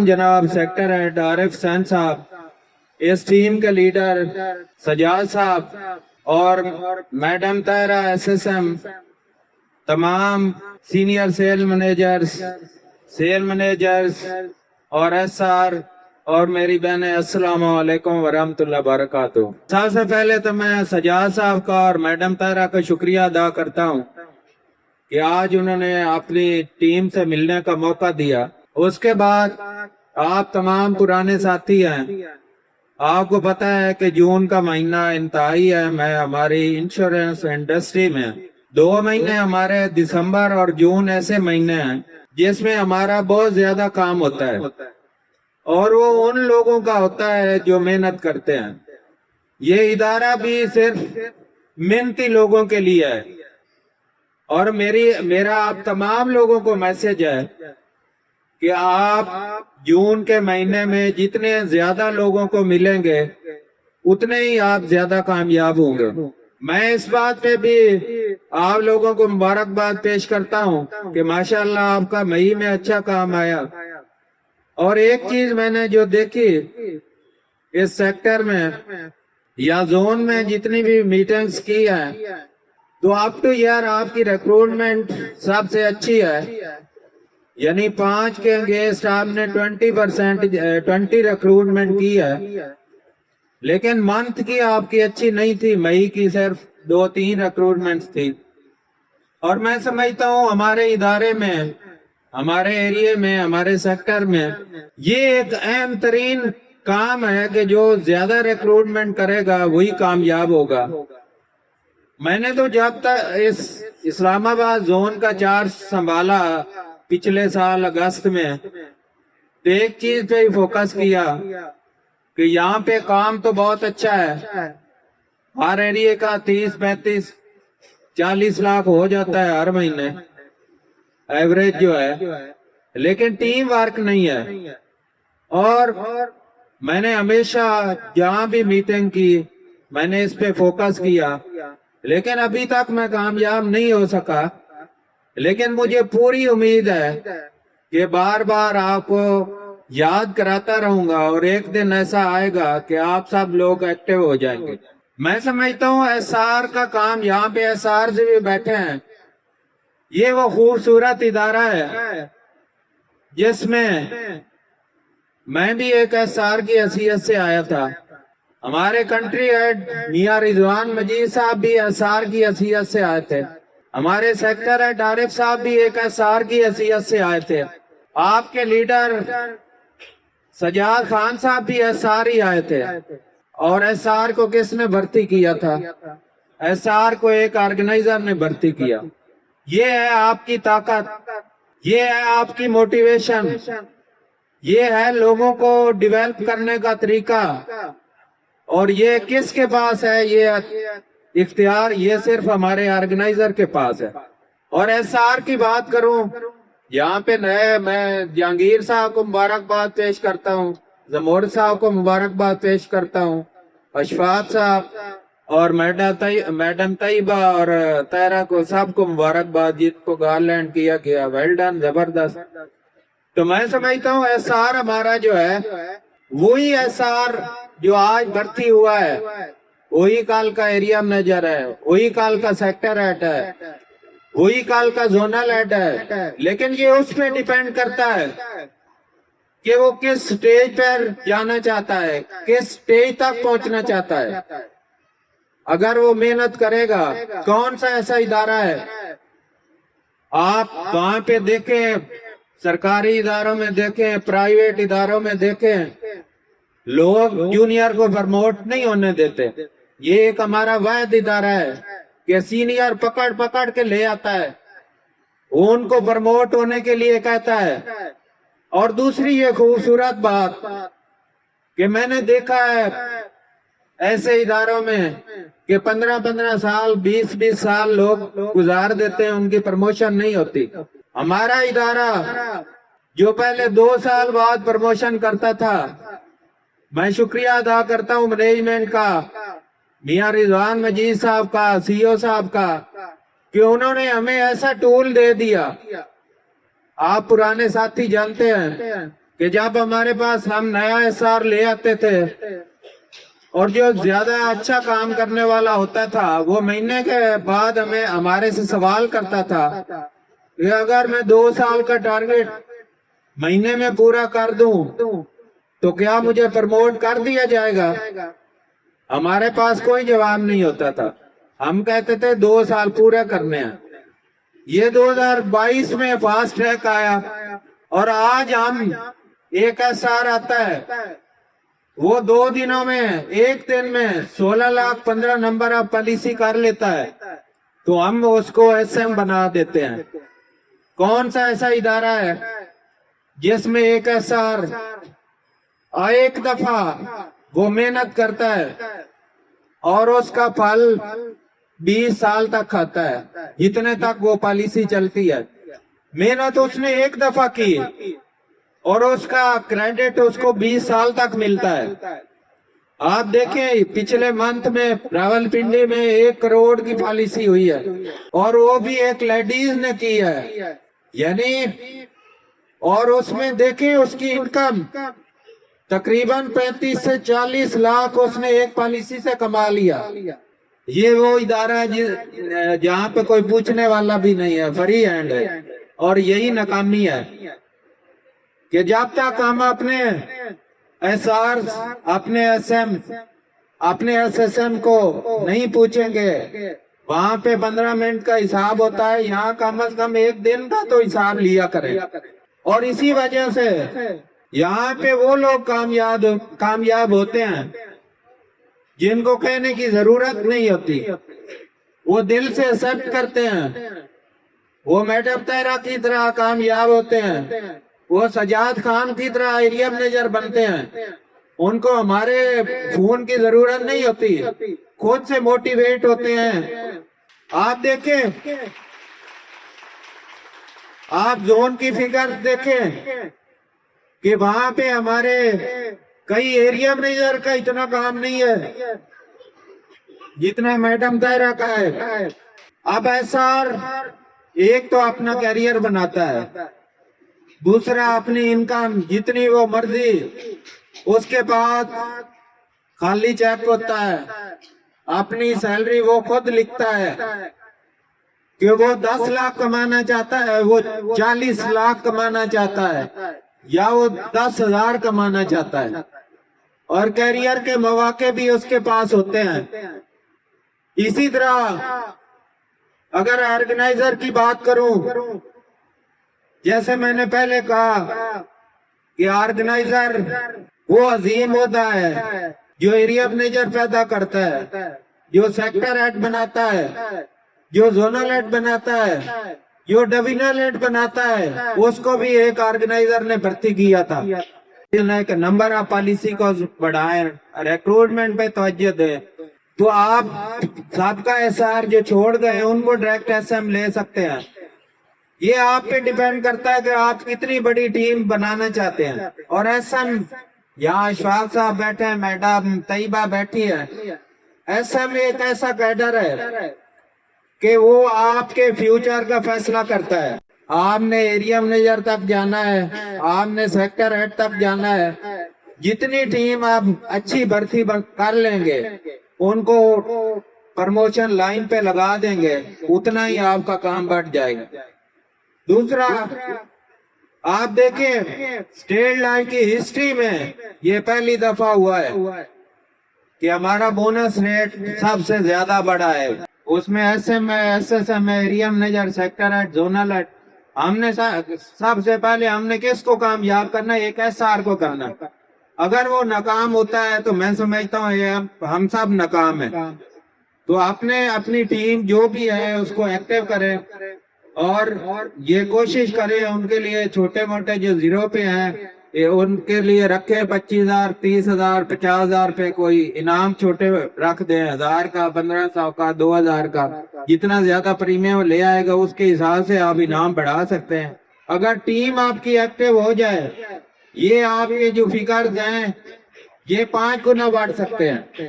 जनाब sector head Arif San साहब, इस टीम के लीडर सजाद साहब और मैडम तायरा SSM, तमाम सीनियर सेल मैनेजर्स और SR और मेरी बहनें, अस्सलाम वालेकुम वरहमतुल्लाहि वबरकातुहू। सबसे पहले तो मैं सजाद साहब का और मैडम तायरा का शुक्रिया अदा करता हूँ कि आज उन्होंने अपनी टीम से मिलने का मौका दिया। उसके बाद आप तमाम पुराने साथी हैं, आपको पता है कि जून का महीना इंतहाई है। मैं हमारी इंश्योरेंस इंडस्ट्री में 2 महीने हमारे दिसंबर और जून ऐसे महीने हैं जिसमें हमारा बहुत ज्यादा काम होता है और वो उन लोगों का होता है जो मेहनत करते हैं। ये इदारा भी सिर्फ मेहनती लोगों के लिए है और मेरा आप तमाम लोगों को मैसेज है कि आप जून के महीने में जितने ज्यादा लोगों को मिलेंगे उतने ही आप ज्यादा कामयाब होंगे। मैं इस बात पे भी आप लोगों को मुबारकबाद पेश करता हूँ कि माशाल्लाह आपका मई में अच्छा काम आया। और एक चीज मैंने जो देखी इस सेक्टर में या जोन में जितनी भी मीटिंग्स की है तो अप टू ईयर आपकी रिक्रूटमेंट सबसे अच्छी है। यानी 5 के अगेंस्ट आपने 20 रिक्रूटमेंट की है, लेकिन मंथ की आपकी अच्छी नहीं थी। मई की सिर्फ 2-3 रिक्रूटमेंट थी। और मैं समझता हूँ हमारे इदारे में, हमारे एरिया में, हमारे सेक्टर में ये एक अहम तरीन काम है कि जो ज्यादा रिक्रूटमेंट करेगा वही कामयाब होगा। मैंने तो जब तक इस इस्लामाबाद जोन का चार्ज संभाला पिछले साल अगस्त में, तो एक चीज पे ही फोकस किया कि यहाँ पे काम तो बहुत अच्छा है। हर एरिया का 30-35-40 लाख हो जाता है हर महीने एवरेज जो है, लेकिन टीम वर्क नहीं है। और मैंने हमेशा जहाँ भी मीटिंग की मैंने इस पे फोकस किया, लेकिन अभी तक मैं कामयाब नहीं हो सका। लेकिन मुझे पूरी उम्मीद है कि बार बार आपको याद कराता रहूंगा और एक दिन ऐसा आएगा कि आप सब लोग एक्टिव हो जाएंगे। मैं समझता हूँ SR का काम, यहाँ पे SR से भी बैठे हैं, ये वो खूबसूरत इदारा है जिसमें मैं भी एक SR की हैसियत से आया था। हमारे कंट्री हेड मियां रिजवान मजीद साहब भी SR की हैसियत से आए थे। हमारे सेक्टर हेड आरिफ साहब भी एक SR की हैसियत से आए थे। आपके लीडर सजाद खान साहब भी SR ही आए थे। और SR को किसने भर्ती किया था? SR को एक ऑर्गेनाइजर ने भर्ती किया। ये है आपकी ताकत, ये है आपकी मोटिवेशन, ये है लोगों को डेवलप करने का तरीका। और ये किसके पास है ये इख्तियार? ये सिर्फ हमारे ऑर्गेनाइजर के पास है। और SR की बात करूं, यहाँ पे नए मैं जहांगीर साहब को मुबारकबाद पेश करता हूँ, जमोर साहब को मुबारकबाद पेश करता हूँ, अशफाक साहब और मैडम तैयबा और तायरा को सबको मुबारकबाद जिनको गार्लैंड किया गया। वेल डन, जबरदस्त। तो मैं समझता हूँ SR हमारा जो है वही SR जो आज भर्ती हुआ है, वही कल का एरिया मैनेजर है, वही कल का सेक्टर हेड है, वही कल का जोनल हेड है। लेकिन ये उस पे डिपेंड करता है कि वो किस स्टेज पर जाना चाहता है, किस स्टेज तक पहुंचना चाहता है। अगर वो मेहनत करेगा, कौन सा ऐसा इदारा है आप वहां पे देखें, सरकारी इदारों में देखें, प्राइवेट इदारों में देखें, लोग जूनियर को प्रमोट नहीं होने देते। ये एक हमारा वाहिद इदारा है कि सीनियर पकड़ पकड़ के ले आता है, उनको प्रमोट होने के लिए कहता है। और दूसरी ये खूबसूरत बात कि मैंने देखा है ऐसे इदारों में कि 15-15 साल 20-20 साल लोग गुजार देते हैं, उनकी प्रमोशन नहीं होती। हमारा इदारा जो पहले 2 साल बाद प्रमोशन करता था, मैं शुक्रिया अदा करता हूँ मैनेजमेंट का, मियां रिजवान मजीद साहब का, CEO साहब का, कि उन्होंने हमें ऐसा टूल दे दिया। आप पुराने साथी जानते हैं کہ جب ہمارے پاس ہم نیا SR لے آتے تھے اور جو زیادہ اچھا کام کرنے والا ہوتا تھا وہ مہینے کے بعد ہمارے سے سوال کرتا تھا کہ اگر میں 2 سال کا ٹارگٹ مہینے میں پورا کر دوں تو کیا مجھے پروموٹ کر دیا جائے گا؟ ہمارے پاس کوئی جواب نہیں ہوتا تھا. ہم کہتے تھے 2 سال پورے کرنے ہیں. یہ 2022 میں فاسٹ ٹریک آیا اور آج ہم ایک SR آتا ہے وہ 2 دنوں میں 1 دن میں 16,15,000 نمبر آف پالیسی کر لیتا ہے تو ہم اس کو SM بنا دیتے ہیں. کون سا ایسا ادارہ ہے جس میں ایک SR ایک دفعہ وہ محنت کرتا ہے اور اس کا پھل 20 سال تک کھاتا ہے جتنے تک وہ پالیسی چلتی ہے؟ محنت اس نے ایک دفعہ کی اور اس کا کریڈٹ اس کو 20 سال تک ملتا ہے. آپ دیکھیں پچھلے منتھ میں راولپنڈی میں 1 کروڑ کی پالیسی ہوئی ہے اور وہ بھی ایک لیڈیز نے کی ہے. یعنی اور اس میں دیکھیں اس کی انکم تقریباً 35 سے 40 لاکھ اس نے ایک پالیسی سے کما لیا. یہ وہ ادارہ ہے جہاں پہ کوئی پوچھنے والا بھی نہیں ہے, فری ہینڈ ہے. اور یہی ناکامی ہے کہ جب تک ہم اپنے SR اپنے SM اپنے SSM کو نہیں پوچھیں گے, وہاں پہ 15 منٹ کا حساب ہوتا ہے, یہاں کم از کم 1 دن کا تو حساب لیا کریں. اور اسی وجہ سے یہاں پہ وہ لوگ کامیاب ہوتے ہیں جن کو کہنے کی ضرورت نہیں ہوتی, وہ دل سے ایکسپٹ کرتے ہیں. وہ میڈم طاہرہ کی طرح کامیاب ہوتے ہیں, وہ سجاد خان کی طرح ایریا مینیجر بنتے ہیں. ان کو ہمارے فون کی ضرورت نہیں ہوتی, خود سے موٹیویٹ ہوتے ہیں. آپ دیکھیں, آپ زون کی فگر دیکھیں کہ وہاں پہ ہمارے کئی ایریا مینیجر کا اتنا کام نہیں ہے جتنا میڈم طاہرہ کا ہے. اب SR ایک تو اپنا کیریئر بناتا ہے, دوسرا اپنی انکم جتنی وہ مرضی, اس کے بعد خالی چیک ہوتا ہے, اپنی سیلری وہ خود لکھتا ہے کہ وہ 10 لاکھ کمانا چاہتا ہے, وہ 40 لاکھ کمانا چاہتا ہے, یا وہ 10,000 کمانا چاہتا ہے. اور کیریئر کے مواقع بھی اس کے پاس ہوتے ہیں. اسی طرح اگر آرگنائزر کی بات کروں, جیسے میں نے پہلے کہا کہ آرگنائزر وہ عظیم ہوتا ہے جو ایریا مینیجر پیدا کرتا ہے, جو سیکٹر ہیڈ بناتا ہے, جو زونل ہیڈ بناتا ہے, جو ڈویژنل ہیڈ بناتا ہے, اس کو بھی ایک آرگنائزر نے بھرتی کیا تھا. نمبر آف پالیسی کو بڑھائیں, ریکروٹمنٹ پہ توجہ دیں. تو آپ سابقہ SR جو چھوڑ گئے ان کو ڈائریکٹ SM لے سکتے ہیں. یہ آپ پہ ڈیپینڈ کرتا ہے کہ آپ کتنی بڑی ٹیم بنانا چاہتے ہیں. اور SM یہاں اشفاق صاحب بیٹھے ہیں, میڈم طیبہ بیٹھی ہے. SM ایک ایسا کیڈر ہے کہ وہ آپ کے فیوچر کا فیصلہ کرتا ہے. آپ نے ایریا مینیجر تک جانا ہے, آپ نے سیکٹر ہیڈ تک جانا ہے. جتنی ٹیم آپ اچھی بھرتی کر لیں گے, ان کو پروموشن لائن پہ لگا دیں گے, اتنا ہی آپ کا کام بڑھ جائے گا. دوسرا آپ دیکھیں اسٹیٹ لائن کی ہسٹری میں یہ پہلی دفعہ ہوا ہے کہ ہمارا بونس ریٹ سب سے زیادہ بڑا ہے. اس میں SM ہے, SSM ہے, area manager, sector head, zonal head. ہم نے سب سے پہلے ہم نے کس کو کامیاب کرنا ہے؟ ایک SR کو کرنا. اگر وہ ناکام ہوتا ہے تو میں سمجھتا ہوں ہم سب ناکام ہیں. تو اپنی ٹیم جو بھی ہے اس کو ایکٹیو کریں اور یہ کوشش کریں ان کے لیے چھوٹے موٹے جو زیرو پہ ہیں ان کے لیے رکھے 25,000 30,000 50,000 پہ کوئی انعام چھوٹے رکھ دیں, 1,000 کا, 1,500 کا, 2,000 کا. جتنا زیادہ پریمیم لے آئے گا اس کے حساب سے آپ انعام بڑھا سکتے ہیں. اگر ٹیم آپ کی ایکٹیو ہو جائے, یہ آپ کے جو فگرز ہیں یہ 5 گنا بڑھ سکتے ہیں.